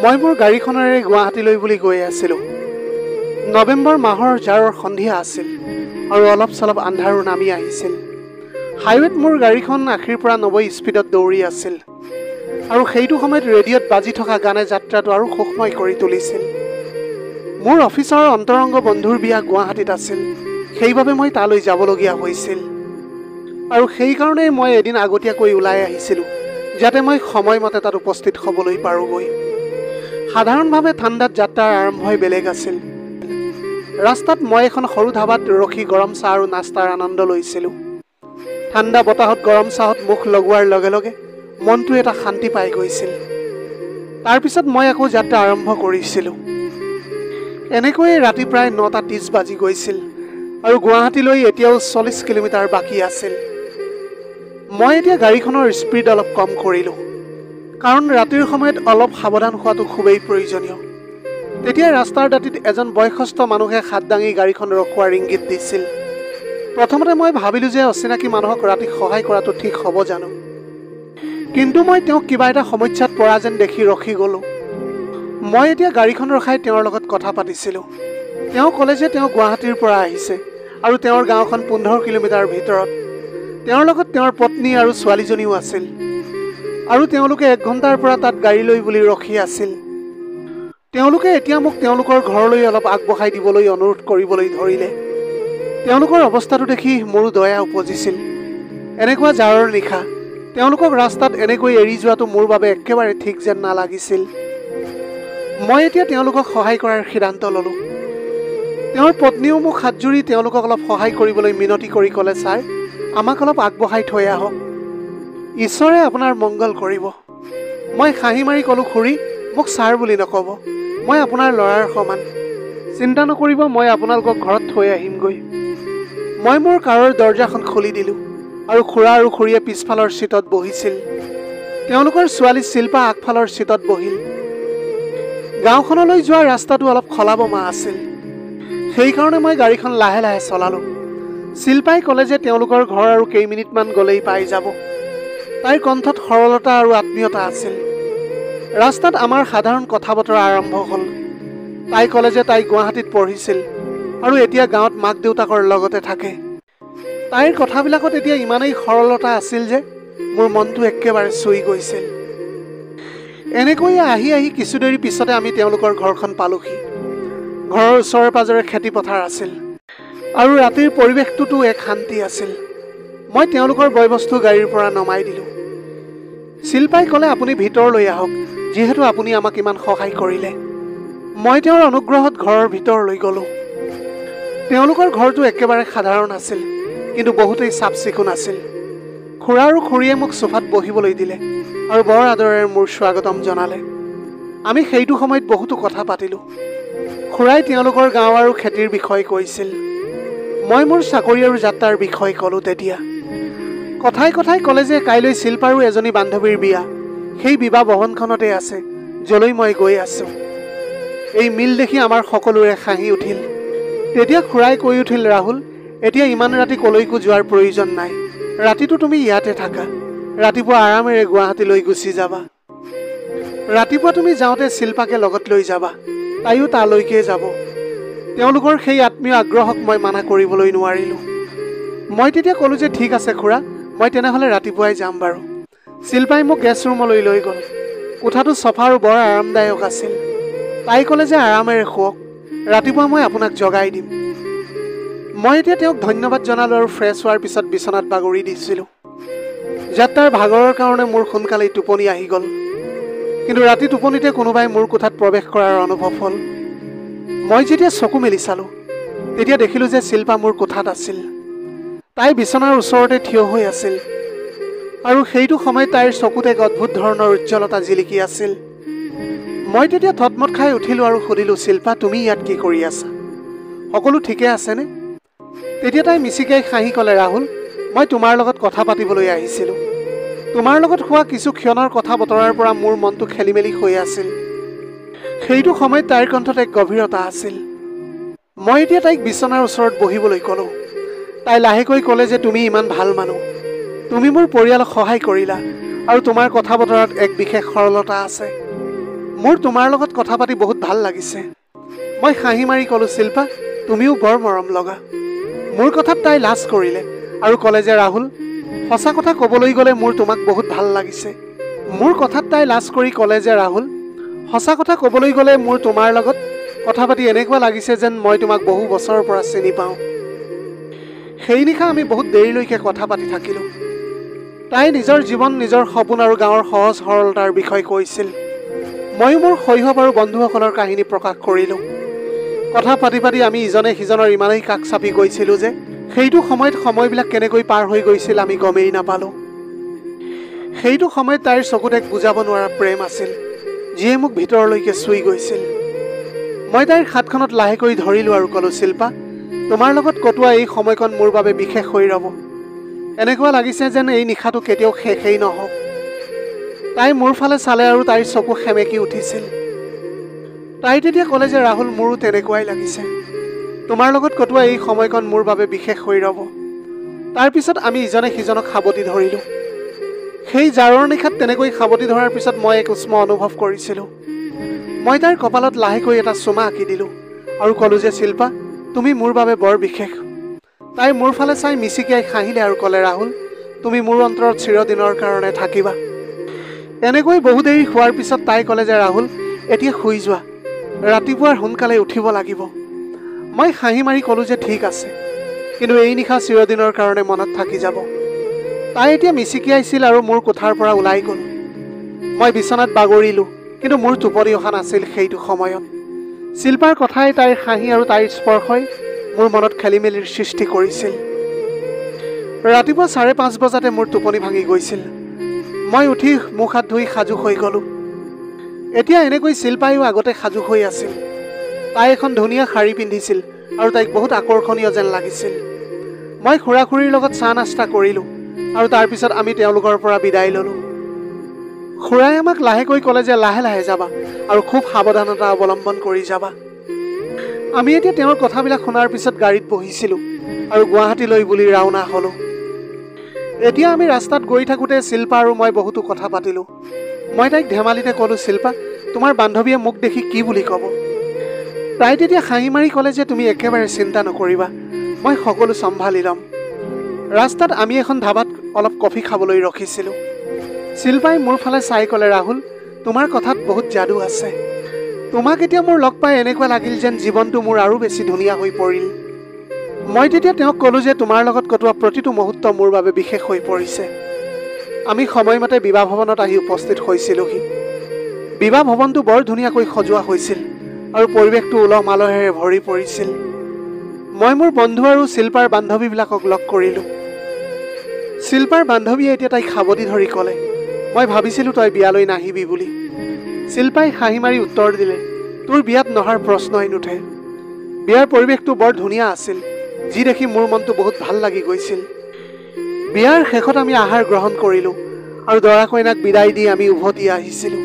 মই মোৰ গাড়ীখনেৰে গুৱাহাটীলৈ বুলি গৈ আছিলোঁ। নৱেম্বৰ মাহৰ জাৰৰ সন্ধিয়া আছিল আৰু অলপ চলপ আন্ধাৰো নামি আহিছিল। হাইৱেত মোৰ গাড়ীখন 80ৰ পৰা 90 স্পীডত দৌৰি আছিল আৰু সেইটো সময়ত ৰেডিঅ'ত বাজি থকা গানে যাত্ৰাটো আৰু সুখময় কৰি তুলিছিল। মোৰ অফিচৰ অন্তৰংগ বন্ধুৰ বিয়া গুৱাহাটীত আছিল, সেইবাবে মই তালৈ যাবলগীয়া হৈছিল আৰু সেইকাৰণেই মই এদিন আগতীয়াকৈ ওলাই আহিছিলোঁ যাতে মই সময়মতে তাত উপস্থিত হ'বলৈ পাৰোঁগৈ। সাধাৰণভাৱে ঠাণ্ডাত যাত্ৰাৰ আৰম্ভই বেলেগ আছিল। ৰাস্তাত মই এখন সৰু ধাবাত ৰখি গৰম চাহ আৰু নাস্তাৰ আনন্দ লৈছিলোঁ। ঠাণ্ডা বতাহত গৰম চাহত মুখ লগোৱাৰ লগে লগে মনটো এটা শান্তি পাই গৈছিল। তাৰপিছত মই আকৌ যাত্ৰা আৰম্ভ কৰিছিলোঁ। এনেকৈয়ে ৰাতি প্ৰায় 9:30 বাজি গৈছিল আৰু গুৱাহাটীলৈ এতিয়াও 40 কিলোমিটাৰ বাকী আছিল। মই এতিয়া গাড়ীখনৰ স্পীড অলপ কম কৰিলোঁ, কাৰণ ৰাতিৰ সময়ত অলপ সাৱধান হোৱাটো খুবেই প্ৰয়োজনীয়। তেতিয়া ৰাস্তাৰ দাঁতিত এজন বয়সস্থ মানুহে হাত দাঙি গাড়ীখন ৰখোৱাৰ ইংগিত দিছিল। প্ৰথমতে মই ভাবিলোঁ যে অচিনাকি মানুহক ৰাতি সহায় কৰাটো ঠিক হ'ব জানো, কিন্তু মই তেওঁক কিবা এটা সমস্যাত পৰা যেন দেখি ৰখি গ'লোঁ। মই এতিয়া গাড়ীখন ৰখাই তেওঁৰ লগত কথা পাতিছিলোঁ। তেওঁ ক'লে যে তেওঁ গুৱাহাটীৰ পৰা আহিছে আৰু তেওঁৰ গাঁওখন 15 কিলোমিটাৰ ভিতৰত। তেওঁৰ লগত তেওঁৰ পত্নী আৰু ছোৱালীজনীও আছিল আৰু তেওঁলোকে 1 ঘণ্টাৰ পৰা তাত গাড়ী লৈ বুলি ৰখি আছিল। তেওঁলোকে এতিয়া মোক তেওঁলোকৰ ঘৰলৈ অলপ আগবঢ়াই দিবলৈ অনুৰোধ কৰিবলৈ ধৰিলে। তেওঁলোকৰ অৱস্থাটো দেখি মোৰো দয়া উপজিছিল। এনেকুৱা জাৰৰ নিশা তেওঁলোকক ৰাস্তাত এনেকৈ এৰি যোৱাটো মোৰ বাবে একেবাৰে ঠিক যেন নালাগিছিল। মই এতিয়া তেওঁলোকক সহায় কৰাৰ সিদ্ধান্ত ল'লোঁ। তেওঁৰ পত্নীও মোক হাতজুৰি তেওঁলোকক অলপ সহায় কৰিবলৈ মিনতি কৰি ক'লে, ছাৰ, আমাক অলপ আগবঢ়াই থৈ আহক, ঈশ্বৰে আপোনাৰ মংগল কৰিব। মই হাঁহি মাৰি ক'লোঁ, খুৰী, মোক ছাৰ বুলি নক'ব, মই আপোনাৰ ল'ৰাৰ সমান। চিন্তা নকৰিব, মই আপোনালোকক ঘৰত থৈ আহিমগৈ। মই মোৰ কাৰৰ দৰ্জাখন খুলি দিলোঁ আৰু খুৰা আৰু খুৰীয়ে পিছফালৰ ছিটত বহিছিল। তেওঁলোকৰ ছোৱালী শিল্পা আগফালৰ ছিটত বহিল। গাঁওখনলৈ যোৱা ৰাস্তাটো অলপ খলাবমা আছিল, সেইকাৰণে মই গাড়ীখন লাহে লাহে চলালোঁ। শিল্পাই ক'লে যে তেওঁলোকৰ ঘৰ আৰু কেইমিনিটমান গ'লেই পাই যাব। তাইৰ কণ্ঠত সৰলতা আৰু আত্মীয়তা আছিল। ৰাস্তাত আমাৰ সাধাৰণ কথা বতৰা আৰম্ভ হ'ল। তাই ক'লে যে তাই গুৱাহাটীত পঢ়িছিল আৰু এতিয়া গাঁৱত মাক দেউতাকৰ লগতে থাকে। তাইৰ কথাবিলাকত এতিয়া ইমানেই সৰলতা আছিল যে মোৰ মনটো একেবাৰে চুই গৈছিল। এনেকৈয়ে আহি আহি কিছু দেৰি পিছতে আমি তেওঁলোকৰ ঘৰখন পালোহি। ঘৰৰ ওচৰে পাজৰে খেতি পথাৰ আছিল আৰু ৰাতিৰ পৰিৱেশটোতো এক শান্তি আছিল। মই তেওঁলোকৰ বয়বস্তু গাড়ীৰ পৰা নমাই দিলোঁ। শিল্পাই ক'লে, আপুনি ভিতৰলৈ আহক, যিহেতু আপুনি আমাক ইমান সহায় কৰিলে। মই তেওঁৰ অনুগ্ৰহত ঘৰৰ ভিতৰলৈ গ'লোঁ। তেওঁলোকৰ ঘৰটো একেবাৰে সাধাৰণ আছিল, কিন্তু বহুতেই চাফ চিকুণ আছিল। খুৰা আৰু খুৰীয়ে মোক চোফাত বহিবলৈ দিলে আৰু বৰ আদৰেৰে মোৰ স্বাগতম জনালে। আমি সেইটো সময়ত বহুতো কথা পাতিলোঁ। খুৰাই তেওঁলোকৰ গাঁও আৰু খেতিৰ বিষয়ে কৈছিল। মই মোৰ চাকৰি আৰু যাত্ৰাৰ বিষয়ে ক'লোঁ। তেতিয়া কথাই কথাই ক'লে যে কাইলৈ শিল্পাৰো এজনী বান্ধৱীৰ বিয়া, সেই বিবাহ ভৱনখনতে আছে যলৈ মই গৈ আছোঁ। এই মিল দেখি আমাৰ সকলোৰে হাঁহি উঠিল। তেতিয়া খুৰাই কৈ উঠিল, ৰাহুল, এতিয়া ইমান ৰাতি কলৈকো যোৱাৰ প্ৰয়োজন নাই। ৰাতিটো তুমি ইয়াতে থাকা, ৰাতিপুৱা আৰামেৰে গুৱাহাটীলৈ গুচি যাবা। ৰাতিপুৱা তুমি যাওঁতে শিল্পাকে লগত লৈ যাবা, তাইও তালৈকে যাব। তেওঁলোকৰ সেই আত্মীয় আগ্ৰহক মই মানা কৰিবলৈ নোৱাৰিলোঁ। মই তেতিয়া ক'লোঁ যে ঠিক আছে খুৰা, মই তেনেহ'লে ৰাতিপুৱাই যাম বাৰু। শিল্পাই মোক গেষ্ট ৰুমলৈ লৈ গ'ল। কোঠাটো চফা আৰু বৰ আৰামদায়ক আছিল। তাই ক'লে যে আৰামেৰে শুৱক, ৰাতিপুৱা মই আপোনাক জগাই দিম। মই এতিয়া তেওঁক ধন্যবাদ জনালোঁ আৰু ফ্ৰেছ হোৱাৰ পিছত বিচনাত বাগৰি দিছিলোঁ। যাত্ৰাৰ ভাগৰৰ কাৰণে মোৰ সোনকালেই টোপনি আহি গ'ল, কিন্তু ৰাতি টোপনিতে কোনোবাই মোৰ কোঠাত প্ৰৱেশ কৰাৰ অনুভৱ হ'ল। মই যেতিয়া চকু মেলি চালোঁ, তেতিয়া দেখিলোঁ যে শিল্পা মোৰ কোঠাত আছিল। তাই বিচনাৰ ওচৰতে থিয় হৈ আছিল আৰু সেইটো সময়ত তাইৰ চকুত এক অদ্ভুত ধৰণৰ উজ্জ্বলতা জিলিকি আছিল। মই তেতিয়া থতমত খাই উঠিলোঁ আৰু সুধিলোঁ, শিল্পা, তুমি ইয়াত কি কৰি আছা? সকলো ঠিকে আছেনে? তেতিয়া তাই মিচিকাই হাঁহি ক'লে, ৰাহুল, মই তোমাৰ লগত কথা পাতিবলৈ আহিছিলোঁ। তোমাৰ লগত হোৱা কিছু ক্ষণৰ কথা বতৰাৰ পৰা মোৰ মনটো খেলি মেলি হৈ আছিল। সেইটো সময়ত তাইৰ কণ্ঠত এক গভীৰতা আছিল। মই এতিয়া তাইক বিচনাৰ ওচৰত বহিবলৈ ক'লোঁ। তাই লাহেকৈ ক'লে যে তুমি ইমান ভাল মানুহ, তুমি মোৰ পৰিয়ালক সহায় কৰিলা আৰু তোমাৰ কথা বতৰাত এক বিশেষ সৰলতা আছে। মোৰ তোমাৰ লগত কথা পাতি বহুত ভাল লাগিছে। মই হাঁহি মাৰি ক'লোঁ, শিল্পা, তুমিও বৰ মৰম লগা। মোৰ কথাত তাই লাজ কৰিলে আৰু ক'লে যে, ৰাহুল, সঁচা কথা ক'বলৈ গ'লে মোৰ তোমাক বহুত ভাল লাগিছে। মোৰ কথাত তাই লাজ কৰি ক'লে যে, ৰাহুল, সঁচা কথা ক'বলৈ গ'লে মোৰ তোমাৰ লগত কথা পাতি এনেকুৱা লাগিছে যেন মই তোমাক বহু বছৰৰ পৰা চিনি পাওঁ। সেই নিশা আমি বহুত দেৰিলৈকে কথা পাতি থাকিলোঁ। তাই নিজৰ জীৱন, নিজৰ সপোন আৰু গাঁৱৰ সহজ সৰলতাৰ বিষয়ে কৈছিল। ময়ো মোৰ শৈশৱ আৰু বন্ধুসকলৰ কাহিনী প্ৰকাশ কৰিলোঁ। কথা পাতি পাতি আমি ইজনে সিজনৰ ইমানেই কাষ চাপি গৈছিলোঁ যে সেইটো সময়ত সময়বিলাক কেনেকৈ পাৰ হৈ গৈছিল আমি গমেই নাপালোঁ। সেইটো সময়ত তাইৰ চকুত এক বুজাব নোৱাৰা প্ৰেম আছিল, যিয়ে মোক ভিতৰলৈকে চুই গৈছিল। মই তাইৰ হাতখনত লাহেকৈ ধৰিলোঁ আৰু ক'লোঁ, শিল্পা, তোমাৰ লগত কটোৱা এই সময়কণ মোৰ বাবে বিশেষ হৈ ৰ'ব। এনেকুৱা লাগিছে যেন এই নিশাটো কেতিয়াও শেষেই নহওক। তাই মোৰ ফালে চালে আৰু তাইৰ চকু সেমেকি উঠিছিল। তাই তেতিয়া ক'লে যে, ৰাহুল, মোৰো তেনেকুৱাই লাগিছে। তোমাৰ লগত কটোৱা এই সময়কণ মোৰ বাবে বিশেষ হৈ ৰ'ব। তাৰপিছত আমি ইজনে সিজনক সাৱটি ধৰিলোঁ। সেই জাৰৰ নিশাত তেনেকৈ সাৱটি ধৰাৰ পিছত মই এক উষ্ম অনুভৱ কৰিছিলোঁ। মই তাইৰ কপালত লাহেকৈ এটা চুমা আঁকি দিলোঁ আৰু ক'লোঁ যে, শিল্পা, তুমি মোৰ বাবে বৰ বিশেষ। তাই মোৰ ফালে চাই মিচিকিয়াই হাঁহিলে আৰু ক'লে, ৰাহুল, তুমি মোৰ অন্তৰত চিৰদিনৰ কাৰণে থাকিবা। এনেকৈ বহু দেৰি হোৱাৰ পিছত তাই ক'লে যে, ৰাহুল, এতিয়া শুই যোৱা, ৰাতিপুৱাৰ সোনকালে উঠিব লাগিব। মই হাঁহি মাৰি ক'লোঁ যে, ঠিক আছে, কিন্তু এই নিশা চিৰদিনৰ কাৰণে মনত থাকি যাব। তাই এতিয়া মিচিকিয়াইছিল আৰু মোৰ কোঠাৰ পৰা ওলাই গ'ল। মই বিচনাত বাগৰিলোঁ, কিন্তু মোৰ টোপনি অহা নাছিল সেইটো সময়ত। শিল্পাৰ কথাই, তাইৰ হাঁহি আৰু তাইৰ স্পৰ্শই মোৰ মনত খেলিমেলিৰ সৃষ্টি কৰিছিল। ৰাতিপুৱা 5:30 বজাতে মোৰ টোপনি ভাঙি গৈছিল। মই উঠি মুখ হাত ধুই সাজু হৈ গ'লোঁ। এতিয়া এনেকৈ শিল্পায়ো আগতে সাজু হৈ আছিল। তাই এখন ধুনীয়া শাৰী পিন্ধিছিল আৰু তাইক বহুত আকৰ্ষণীয় যেন লাগিছিল। মই খুৰা-খুৰীৰ লগত চাহ নাস্তা কৰিলোঁ আৰু তাৰপিছত আমি তেওঁলোকৰ পৰা বিদায় ল'লোঁ। খুৰাই আমাক লাহেকৈ ক'লে যে, লাহে লাহে যাবা আৰু খুব সাৱধানতা অৱলম্বন কৰি যাবা। আমি এতিয়া তেওঁৰ কথাবিলাক শুনাৰ পিছত গাড়ীত বহিছিলোঁ আৰু গুৱাহাটীলৈ বুলি ৰাওনা হ'লোঁ। এতিয়া আমি ৰাস্তাত গৈ থাকোঁতে শিল্পা আৰু মই বহুতো কথা পাতিলোঁ। মই তাইক ধেমালিতে ক'লোঁ, শিল্পা, তোমাৰ বান্ধৱীয়ে মোক দেখি কি বুলি ক'ব? তাই তেতিয়া হাঁহি মাৰি ক'লে যে, তুমি একেবাৰে চিন্তা নকৰিবা, মই সকলো চম্ভালি ল'ম। ৰাস্তাত আমি এখন ধাবাত অলপ কফি খাবলৈ ৰখিছিলোঁ। শিল্পাই মোৰ ফালে চাই ক'লে, ৰাহুল, তোমাৰ কথাত বহুত যাদু আছে। তোমাক এতিয়া মোৰ লগ পাই এনেকুৱা লাগিল যেন জীৱনটো মোৰ আৰু বেছি ধুনীয়া হৈ পৰিল। মই তেতিয়া তেওঁক ক'লোঁ যে, তোমাৰ লগত কটোৱা প্ৰতিটো মুহূৰ্ত মোৰ বাবে বিশেষ হৈ পৰিছে। আমি সময়মতে বিবাহ ভৱনত আহি উপস্থিত হৈছিলোঁহি। বিবাহ ভৱনটো বৰ ধুনীয়াকৈ সজোৱা হৈছিল আৰু পৰিৱেশটো উলহ মালহেৰে ভৰি পৰিছিল। মই মোৰ বন্ধু আৰু শিল্পাৰ বান্ধৱীবিলাকক লগ কৰিলোঁ। শিল্পাৰ বান্ধৱীয়ে এতিয়া তাইক সাৱটি ধৰি ক'লে, মই ভাবিছিলোঁ তই বিয়ালৈ নাহিবি বুলি। শিল্পাই হাঁহি মাৰি উত্তৰ দিলে, তোৰ বিয়াত নহাৰ প্ৰশ্নই নুঠে। বিয়াৰ পৰিৱেশটো বৰ ধুনীয়া আছিল, যি দেখি মোৰ মনটো বহুত ভাল লাগি গৈছিল। বিয়াৰ শেষত আমি আহাৰ গ্ৰহণ কৰিলোঁ আৰু দৰা কইনাক বিদায় দি আমি উভতি আহিছিলোঁ।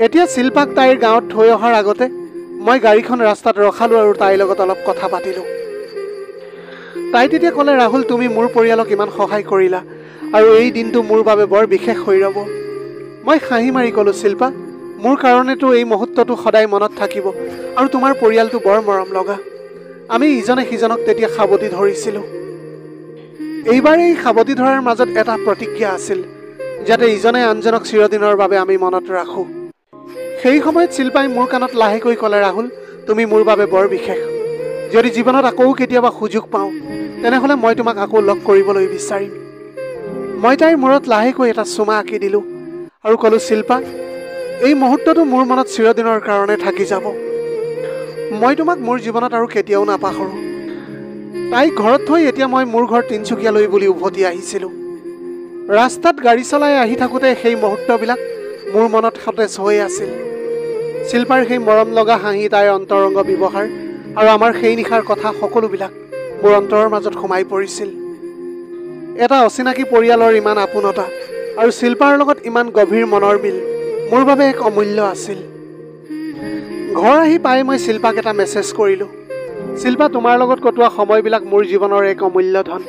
এতিয়া শিল্পাক তাইৰ গাঁৱত থৈ অহাৰ আগতে মই গাড়ীখন ৰাস্তাত ৰখালোঁ আৰু তাইৰ লগত অলপ কথা পাতিলোঁ। তাই তেতিয়া ক'লে, ৰাহুল, তুমি মোৰ পৰিয়ালক ইমান সহায় কৰিলা আৰু এই দিনটো মোৰ বাবে বৰ বিশেষ হৈ ৰ'ব। মই হাঁহি মাৰি ক'লোঁ, শিল্পা, মোৰ কাৰণেতো এই মুহূৰ্তটো সদায় মনত থাকিব আৰু তোমাৰ পৰিয়ালটো বৰ মৰম লগা। আমি ইজনে সিজনক তেতিয়া সাৱটি ধৰিছিলোঁ। এইবাৰ এই সাৱটি ধৰাৰ মাজত এটা প্ৰতিজ্ঞা আছিল, যাতে ইজনে আনজনক চিৰদিনৰ বাবে আমি মনত ৰাখোঁ। সেই সময়ত শিল্পাই মোৰ কাণত লাহেকৈ ক'লে, ৰাহুল, তুমি মোৰ বাবে বৰ বিশেষ। যদি জীৱনত আকৌ কেতিয়াবা সুযোগ পাওঁ, তেনেহ'লে মই তোমাক আকৌ লগ কৰিবলৈ বিচাৰিম। মই তাইৰ মূৰত লাহেকৈ এটা চুমা আঁকি দিলোঁ আৰু ক'লোঁ, শিল্পা, এই মুহূৰ্তটো মোৰ মনত চিৰদিনৰ কাৰণে থাকি যাব। মই তোমাক মোৰ জীৱনত আৰু কেতিয়াও নাপাহৰোঁ। তাইক ঘৰত থৈ এতিয়া মই মোৰ ঘৰ তিনিচুকীয়ালৈ বুলি উভতি আহিছিলোঁ। ৰাস্তাত গাড়ী চলাই আহি থাকোঁতে সেই মুহূৰ্তবিলাক মোৰ মনত সতেজ হৈ আছিল। শিল্পাৰ সেই মৰম লগা হাঁহি, তাইৰ অন্তৰংগ ব্যৱহাৰ আৰু আমাৰ সেই নিশাৰ কথা সকলোবিলাক মোৰ অন্তৰৰ মাজত সোমাই পৰিছিল। এটা অচিনাকি পৰিয়ালৰ ইমান আপোনতা আৰু শিল্পাৰ লগত ইমান গভীৰ মনৰ মিল মোৰ বাবে এক অমূল্য আছিল। ঘৰ আহি পাই মই শিল্পাক এটা মেছেজ কৰিলোঁ, শিল্পা, তোমাৰ লগত কটোৱা সময়বিলাক মোৰ জীৱনৰ এক অমূল্য ধন।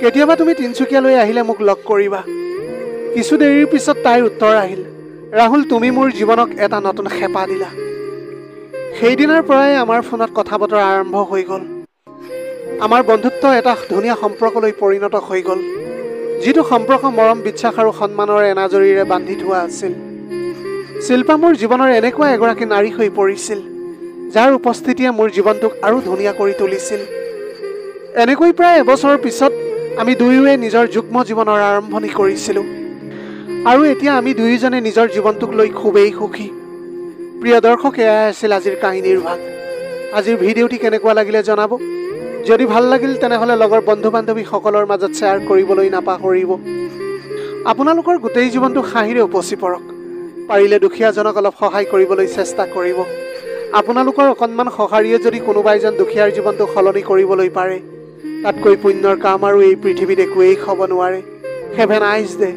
কেতিয়াবা তুমি তিনিচুকীয়ালৈ আহিলে মোক লগ কৰিবা। কিছু দেৰিৰ পিছত তাইৰ উত্তৰ আহিল, ৰাহুল, তুমি মোৰ জীৱনক এটা নতুন হেঁপাহ দিলা। সেইদিনাৰ পৰাই আমাৰ ফোনত কথা বতৰা আৰম্ভ হৈ গ'ল। আমাৰ বন্ধুত্ব এটা ধুনীয়া সম্পৰ্কলৈ পৰিণত হৈ গ'ল, যিটো সম্পৰ্ক মৰম, বিশ্বাস আৰু সন্মানৰ এনাজৰীৰে বান্ধি থোৱা আছিল। শিল্পা মোৰ জীৱনৰ এনেকুৱা এগৰাকী নাৰী হৈ পৰিছিল, যাৰ উপস্থিতিয়ে মোৰ জীৱনটোক আৰু ধুনীয়া কৰি তুলিছিল। এনেকৈ প্ৰায় এবছৰৰ পিছত আমি দুয়োৱে নিজৰ যুগ্ম জীৱনৰ আৰম্ভণি কৰিছিলোঁ, আৰু এতিয়া আমি দুয়োজনে নিজৰ জীৱনটোক লৈ খুবেই সুখী। প্ৰিয় দৰ্শক, এয়াই আছিল আজিৰ কাহিনীৰ ভাগ। আজিৰ ভিডিঅ'টি কেনেকুৱা লাগিলে জনাব। যদি ভাল লাগিল তেনেহ'লে লগৰ বন্ধু বান্ধৱীসকলৰ মাজত শ্বেয়াৰ কৰিবলৈ নাপাহৰিব। আপোনালোকৰ গোটেই জীৱনটো হাঁহিৰে উপচি পৰক। পাৰিলে দুখীয়াজনক অলপ সহায় কৰিবলৈ চেষ্টা কৰিব। আপোনালোকৰ অকণমান সঁহাৰিয়ে যদি কোনোবা এজন দুখীয়াৰ জীৱনটো সলনি কৰিবলৈ পাৰে, তাতকৈ পুণ্যৰ কাম আৰু এই পৃথিৱীত একোৱেই হ'ব নোৱাৰে। Have a nice day.